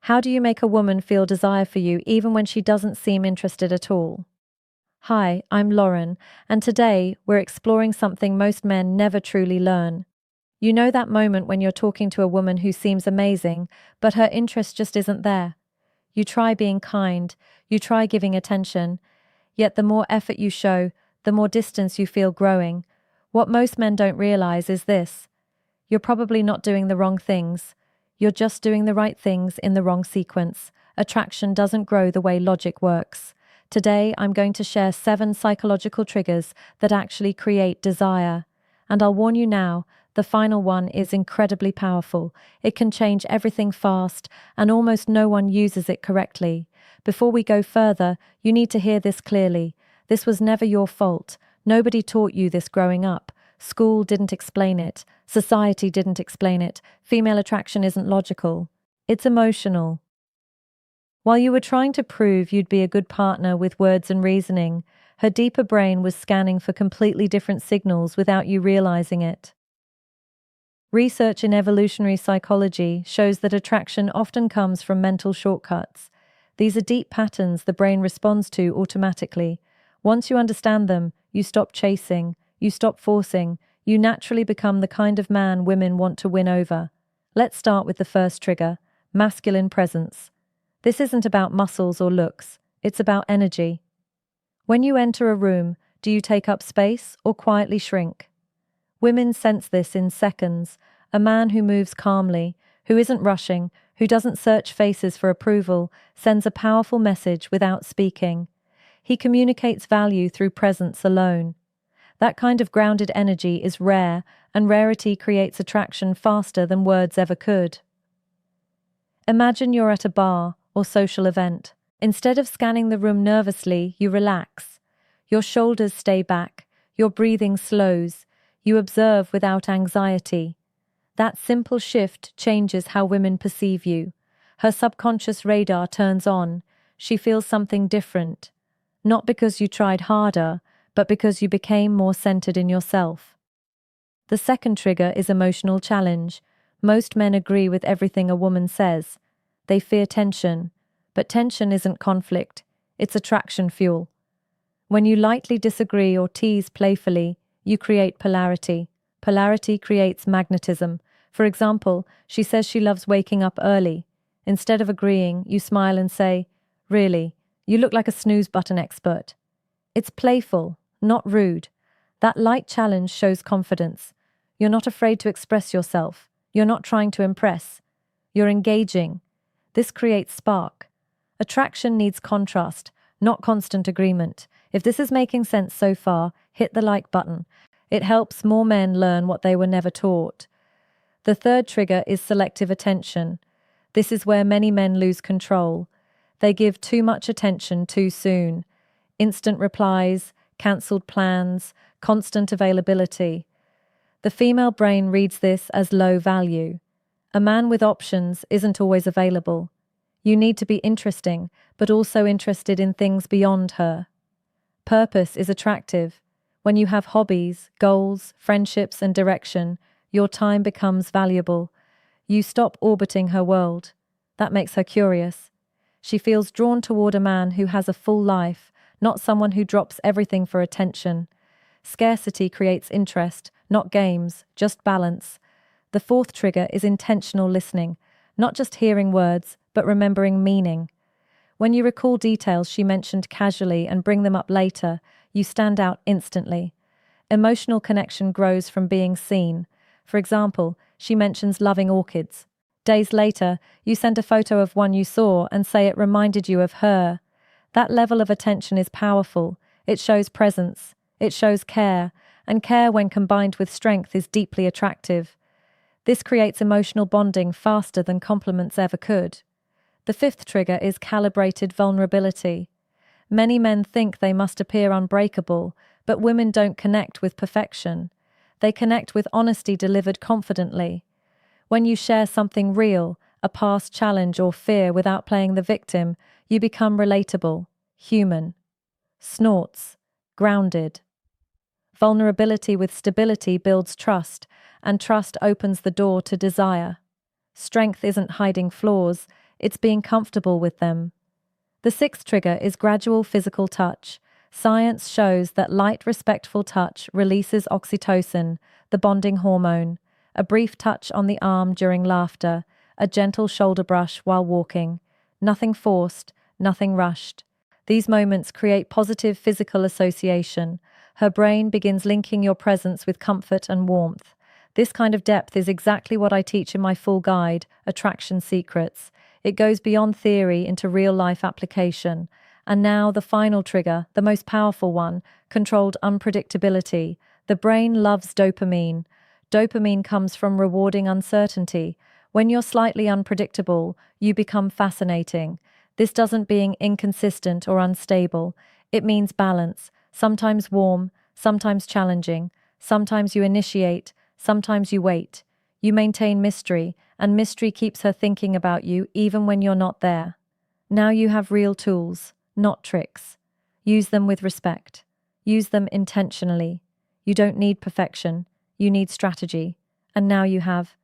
How do you make a woman feel desire for you even when she doesn't seem interested at all? Hi, I'm Lauren, and today we're exploring something most men never truly learn. You know that moment when you're talking to a woman who seems amazing, but her interest just isn't there. You try being kind, you try giving attention, yet the more effort you show, the more distance you feel growing. What most men don't realize is this: you're probably not doing the wrong things. You're just doing the right things in the wrong sequence. Attraction doesn't grow the way logic works. Today, I'm going to share 7 psychological triggers that actually create desire. And I'll warn you now, the final one is incredibly powerful. It can change everything fast, and almost no one uses it correctly. Before we go further, you need to hear this clearly. This was never your fault. Nobody taught you this growing up. School didn't explain it. Society didn't explain it. Female attraction isn't logical. It's emotional. While you were trying to prove you'd be a good partner with words and reasoning, her deeper brain was scanning for completely different signals without you realizing it. Research in evolutionary psychology shows that attraction often comes from mental shortcuts. These are deep patterns the brain responds to automatically. Once you understand them, you stop chasing, you stop forcing, you naturally become the kind of man women want to win over. Let's start with the first trigger: masculine presence. This isn't about muscles or looks, it's about energy. When you enter a room, do you take up space or quietly shrink? Women sense this in seconds. A man who moves calmly, who isn't rushing, who doesn't search faces for approval, sends a powerful message without speaking. He communicates value through presence alone. That kind of grounded energy is rare, and rarity creates attraction faster than words ever could. Imagine you're at a bar or social event. Instead of scanning the room nervously, you relax. Your shoulders stay back, your breathing slows, you observe without anxiety. That simple shift changes how women perceive you. Her subconscious radar turns on. She feels something different. Not because you tried harder, but because you became more centered in yourself. The second trigger is emotional challenge. Most men agree with everything a woman says. They fear tension, but tension isn't conflict, it's attraction fuel. When you lightly disagree or tease playfully, you create polarity. Polarity creates magnetism. For example, she says she loves waking up early. Instead of agreeing, you smile and say, "Really, you look like a snooze button expert." It's playful, not rude. That light challenge shows confidence. You're not afraid to express yourself. You're not trying to impress. You're engaging. This creates spark. Attraction needs contrast, not constant agreement. If this is making sense so far, hit the like button. It helps more men learn what they were never taught. The third trigger is selective attention. This is where many men lose control. They give too much attention too soon. Instant replies, cancelled plans, constant availability. The female brain reads this as low value. A man with options isn't always available. You need to be interesting, but also interested in things beyond her. Purpose is attractive. When you have hobbies, goals, friendships, and direction, your time becomes valuable. You stop orbiting her world. That makes her curious. She feels drawn toward a man who has a full life, not someone who drops everything for attention. Scarcity creates interest, not games, just balance. The fourth trigger is intentional listening, not just hearing words, but remembering meaning. When you recall details she mentioned casually and bring them up later, you stand out instantly. Emotional connection grows from being seen. For example, she mentions loving orchids. Days later, you send a photo of one you saw and say it reminded you of her. That level of attention is powerful. It shows presence. It shows care. And care, when combined with strength, is deeply attractive. This creates emotional bonding faster than compliments ever could. The fifth trigger is calibrated vulnerability. Many men think they must appear unbreakable, but women don't connect with perfection. They connect with honesty delivered confidently. When you share something real, a past challenge or fear, without playing the victim, you become relatable, human. Snorts, grounded. Vulnerability with stability builds trust, and trust opens the door to desire. Strength isn't hiding flaws, it's being comfortable with them. The sixth trigger is gradual physical touch. Science shows that light, respectful touch releases oxytocin, the bonding hormone. A brief touch on the arm during laughter, a gentle shoulder brush while walking. Nothing forced, nothing rushed. These moments create positive physical association. Her brain begins linking your presence with comfort and warmth. This kind of depth is exactly what I teach in my full guide, Attraction Secrets. It goes beyond theory into real-life application. And now the final trigger, the most powerful one, controlled unpredictability. The brain loves dopamine. Dopamine comes from rewarding uncertainty. When you're slightly unpredictable, you become fascinating. This doesn't mean inconsistent or unstable. It means balance, sometimes warm, sometimes challenging. Sometimes you initiate, sometimes you wait. You maintain mystery, and mystery keeps her thinking about you even when you're not there. Now you have real tools, not tricks. Use them with respect. Use them intentionally. You don't need perfection. You need strategy. And now you have